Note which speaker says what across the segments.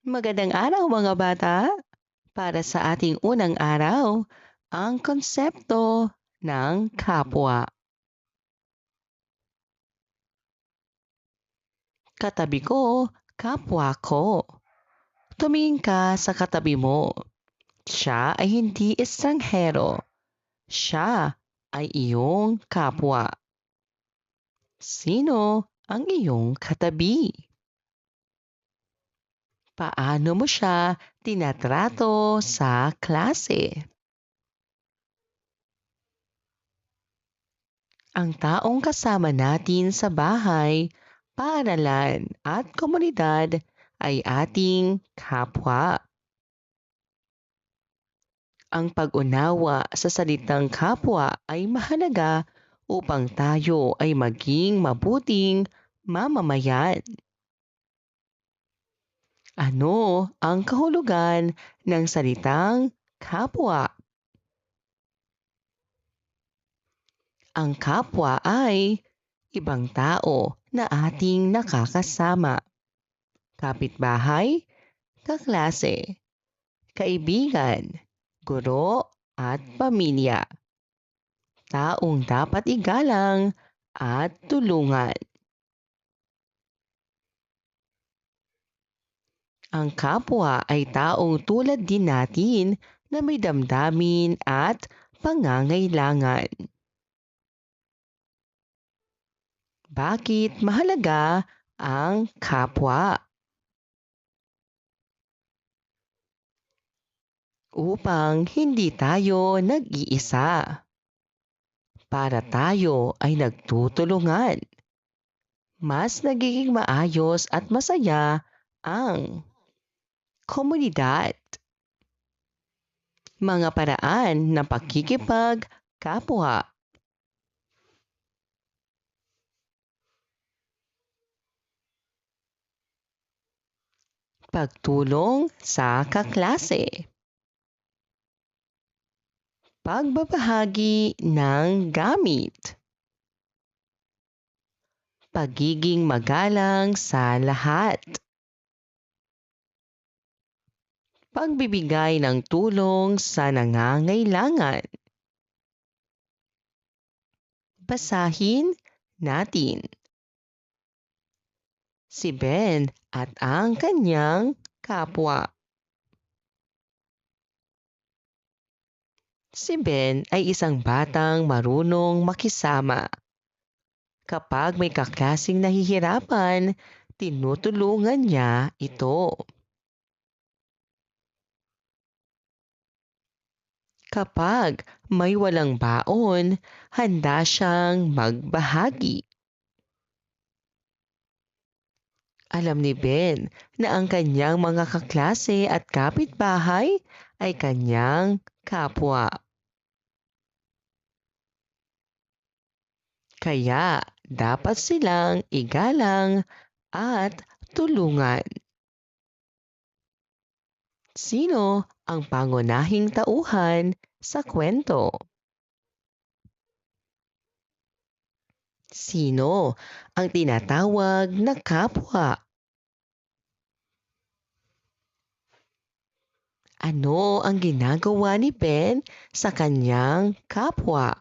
Speaker 1: Magandang araw mga bata! Para sa ating unang araw, ang konsepto ng kapwa. Katabi ko, kapwa ko. Tumingin ka sa katabi mo. Siya ay hindi estranghero. Siya ay iyong kapwa. Sino ang iyong katabi? Paano mo siya tinatrato sa klase? Ang taong kasama natin sa bahay, paaralan at komunidad ay ating kapwa. Ang pag-unawa sa salitang kapwa ay mahalaga upang tayo ay maging mabuting mamamayan. Ano ang kahulugan ng salitang kapwa? Ang kapwa ay ibang tao na ating nakakasama. Kapitbahay, kaklase, kaibigan, guro at pamilya. Taong dapat igalang at tulungan. Ang kapwa ay taong tulad din natin na may damdamin at pangangailangan. Bakit mahalaga ang kapwa? Upang hindi tayo nag-iisa. Para tayo ay nagtutulungan. Mas nagiging maayos at masaya ang komunidad. Mga paraan ng pakikipagkapwa. Pagtulong sa kaklase. Pagbabahagi ng gamit. Pagiging magalang sa lahat. Pagbibigay ng tulong sa nangangailangan. Basahin natin. Si Ben at ang kanyang kapwa. Si Ben ay isang batang marunong makisama. Kapag may kaklaseng nahihirapan, tinutulungan niya ito. Kapag may walang baon, handa siyang magbahagi. Alam ni Ben na ang kanyang mga kaklase at kapitbahay ay kanyang kapwa. Kaya dapat silang igalang at tulungan. Sino ang pangunahing tauhan sa kwento? Sino ang tinatawag na kapwa? Ano ang ginagawa ni Ben sa kanyang kapwa?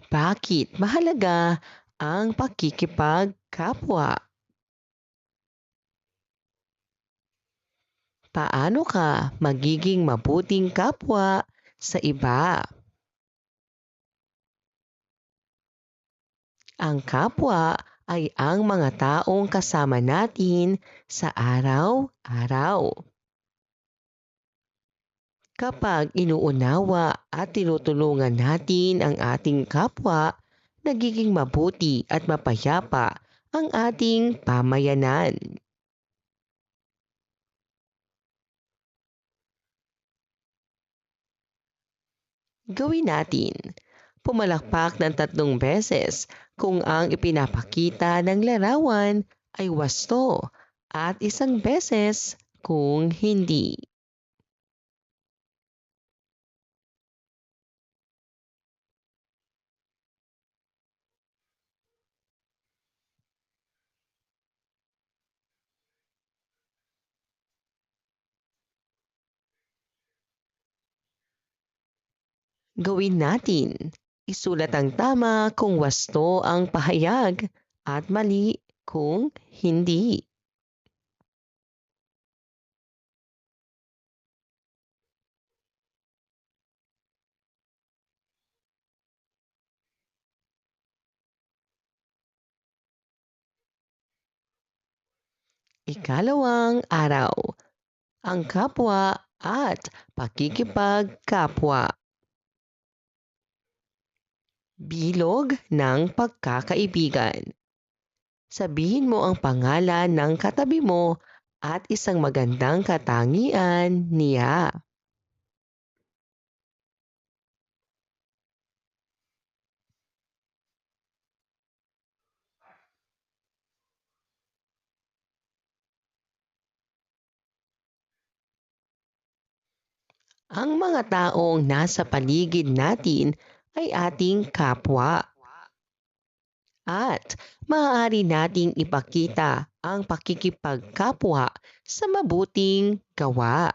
Speaker 1: Bakit mahalaga ang pakikipagkapwa? Paano ka magiging mabuting kapwa sa iba? Ang kapwa ay ang mga taong kasama natin sa araw-araw. Kapag inuunawa at tinutulungan natin ang ating kapwa, nagiging mabuti at mapayapa ang ating pamayanan. Gawin natin. Pumalakpak ng 3 beses kung ang ipinapakita ng larawan ay wasto at 1 beses kung hindi. Gawin natin. Isulat ang tama kung wasto ang pahayag at mali kung hindi. Ikalawang araw, ang kapwa at pakikipagkapwa. Bilog ng pagkakaibigan. Sabihin mo ang pangalan ng katabi mo at isang magandang katangian niya. Ang mga taong nasa paligid natin ay ating kapwa at maaari nating ipakita ang pakikipagkapwa sa mabuting gawa.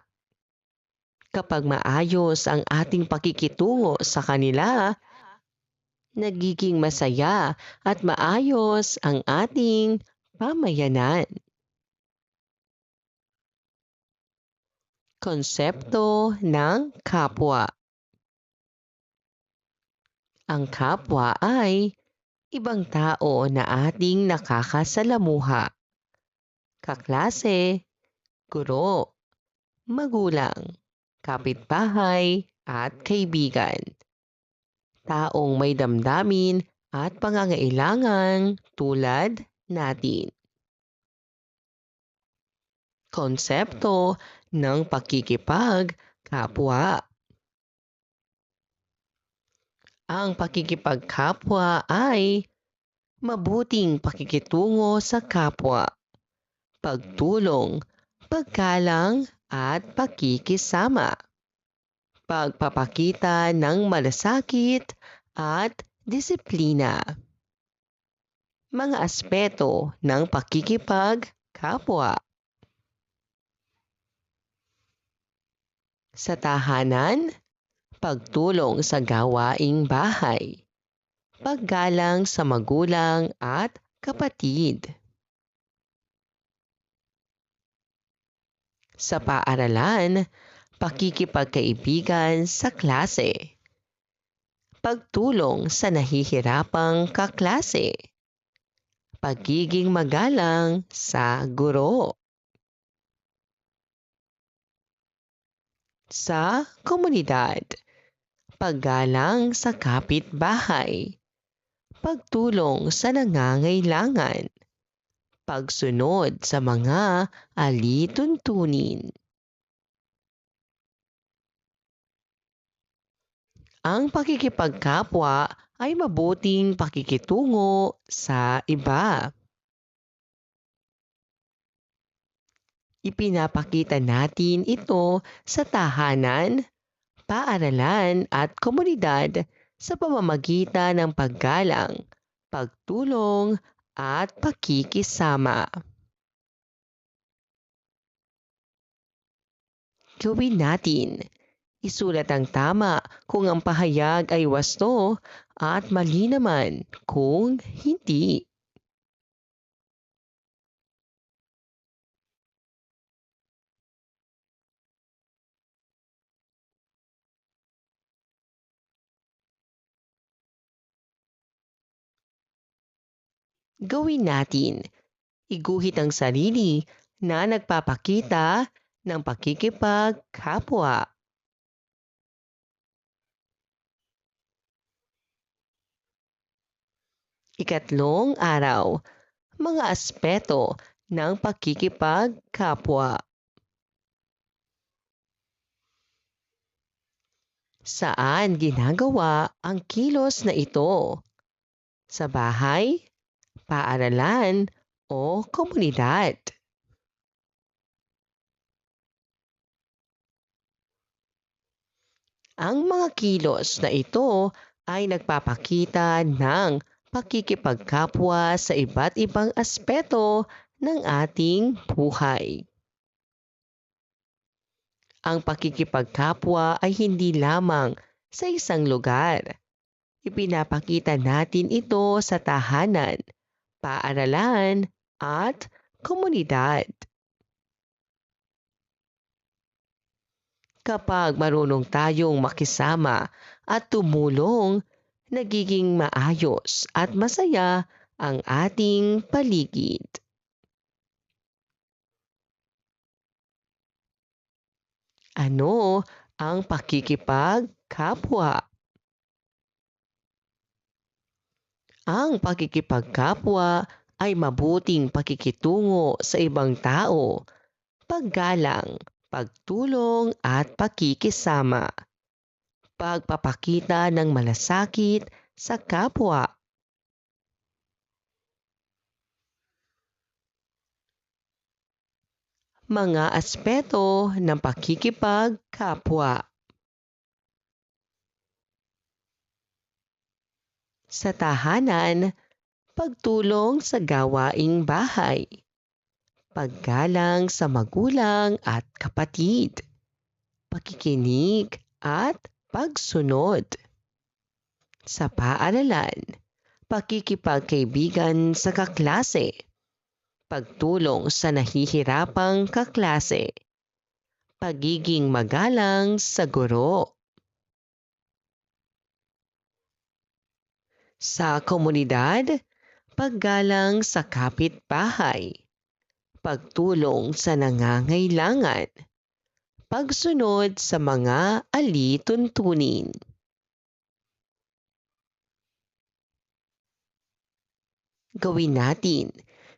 Speaker 1: Kapag maayos ang ating pakikitungo sa kanila, nagiging masaya at maayos ang ating pamayanan. Konsepto ng kapwa. Ang kapwa ay ibang tao na ating nakakasalamuha. Kaklase, guro, magulang, kapitbahay at kaibigan. Taong may damdamin at pangangailangan tulad natin. Konsepto ng pakikipagkapwa. Ang pakikipagkapwa ay mabuting pakikitungo sa kapwa, pagtulong, paggalang at pakikisama, pagpapakita ng malasakit at disiplina. Mga aspeto ng pakikipagkapwa. Sa tahanan, pagtulong sa gawaing bahay, paggalang sa magulang at kapatid. Sa paaralan, pakikipagkaibigan sa klase, pagtulong sa nahihirapang kaklase, pagiging magalang sa guro. Sa komunidad, paggalang sa kapitbahay, pagtulong sa nangangailangan, pagsunod sa mga alituntunin. Ang pakikipagkapwa ay mabuting pakikitungo sa iba. Ipinapakita natin ito sa tahanan, paaralan at komunidad sa pamamagitan ng paggalang, pagtulong at pakikisama. Gawin natin. Isulat ang tama kung ang pahayag ay wasto at mali naman kung hindi. Gawin natin. Iguhit ang sarili na nagpapakita ng pakikipagkapwa. Ikatlong araw, mga aspeto ng pakikipagkapwa. Saan ginagawa ang kilos na ito? Sa bahay, paaralan o komunidad? Ang mga kilos na ito ay nagpapakita ng pakikipagkapwa sa iba't ibang aspeto ng ating buhay. Ang pakikipagkapwa ay hindi lamang sa isang lugar. Ipinapakita natin ito sa tahanan, paaralan, at komunidad. Kapag marunong tayong makisama at tumulong, nagiging maayos at masaya ang ating paligid. Ano ang pakikipagkapwa? Ang pakikipagkapwa ay mabuting pakikitungo sa ibang tao, paggalang, pagtulong at pakikisama, pagpapakita ng malasakit sa kapwa. Mga aspeto ng pakikipagkapwa. Sa tahanan, pagtulong sa gawaing bahay, paggalang sa magulang at kapatid, pakikinig at pagsunod. Sa paaralan, pakikipagkaibigan sa kaklase, pagtulong sa nahihirapang kaklase, pagiging magalang sa guro. Sa komunidad, paggalang sa kapitbahay, pagtulong sa nangangailangan, pagsunod sa mga alituntunin. Gawin natin.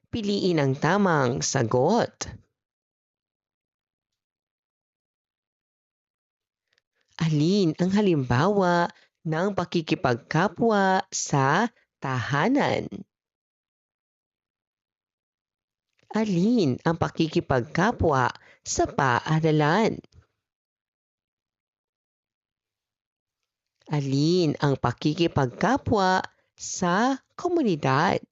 Speaker 1: Piliin ang tamang sagot. Alin ang halimbawa ng pakikipagkapwa sa tahanan? Alin ang pakikipagkapwa sa paaralan? Alin ang pakikipagkapwa sa komunidad?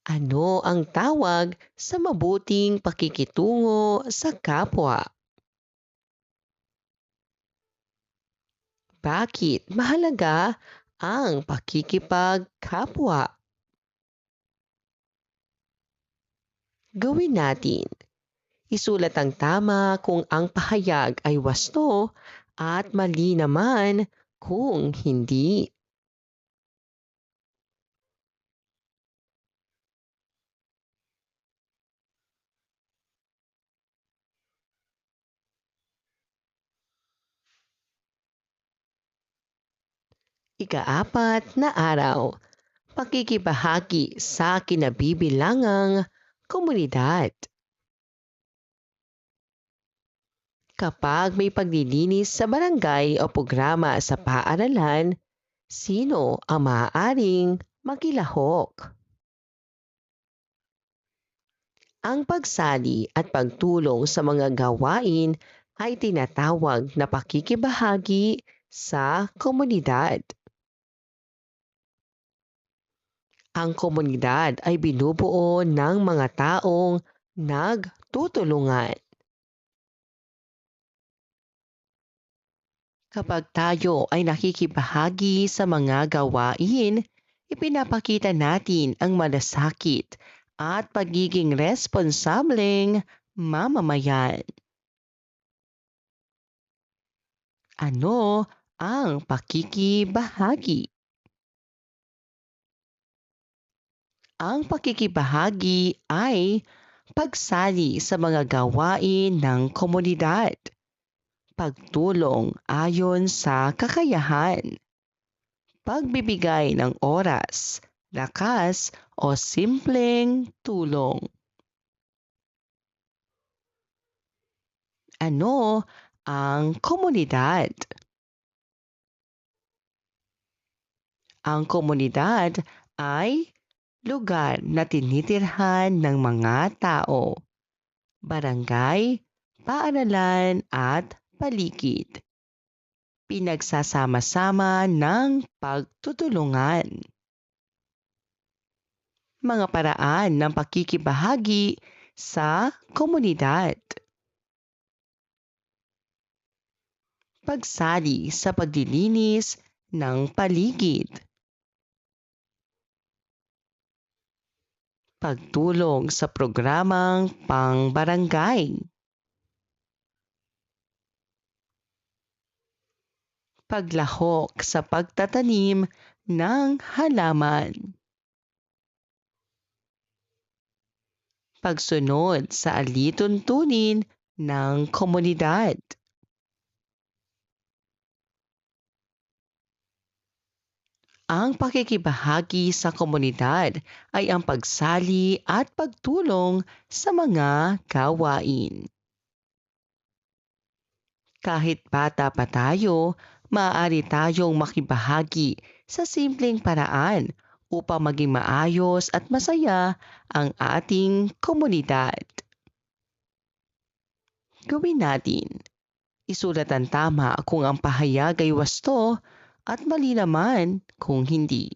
Speaker 1: Ano ang tawag sa mabuting pakikitungo sa kapwa? Bakit mahalaga ang pakikipagkapwa? Gawin natin. Isulat ang tama kung ang pahayag ay wasto at mali naman kung hindi. Ikaapat na araw, pakikibahagi sa kinabibilangang komunidad. Kapag may paglilinis sa barangay o programa sa paaralan, sino ang maaaring makilahok? Ang pagsali at pagtulong sa mga gawain ay tinatawag na pakikibahagi sa komunidad. Ang komunidad ay binubuo ng mga taong nagtutulungan. Kapag tayo ay nakikibahagi sa mga gawain, ipinapakita natin ang malasakit at pagiging responsableng mamamayan. Ano ang pakikibahagi? Ang pakikibahagi ay pagsali sa mga gawain ng komunidad, pagtulong ayon sa kakayahan, pagbibigay ng oras, lakas o simpleng tulong. Ano ang komunidad? Ang komunidad ay lugar na tinitirhan ng mga tao, barangay, paaralan at paligid. Pinagsasama-sama ng pagtutulungan. Mga paraan ng pakikibahagi sa komunidad. pagsali sa paglilinis ng paligid, pagtulong sa programang pangbarangay, paglahok sa pagtatanim ng halaman, pagsunod sa alituntunin ng komunidad, ang pakikibahagi sa komunidad ay ang pagsali at pagtulong sa mga gawain. Kahit bata pa tayo, maaari tayong makibahagi sa simpleng paraan upang maging maayos at masaya ang ating komunidad. Gawin natin. Isulat ang tama kung ang pahayag ay wasto at mali naman kung hindi.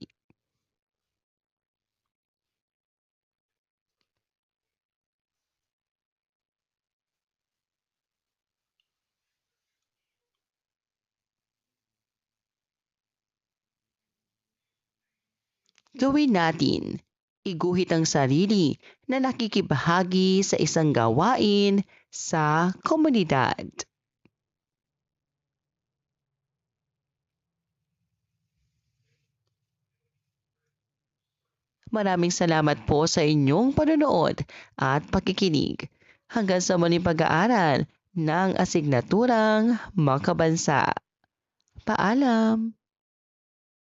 Speaker 1: Gawin natin. Iguhit ang sarili na nakikibahagi sa isang gawain sa komunidad. Maraming salamat po sa inyong panonood at pakikinig. Hanggang sa muling pag-aaral ng asignaturang makabansa. Paalam!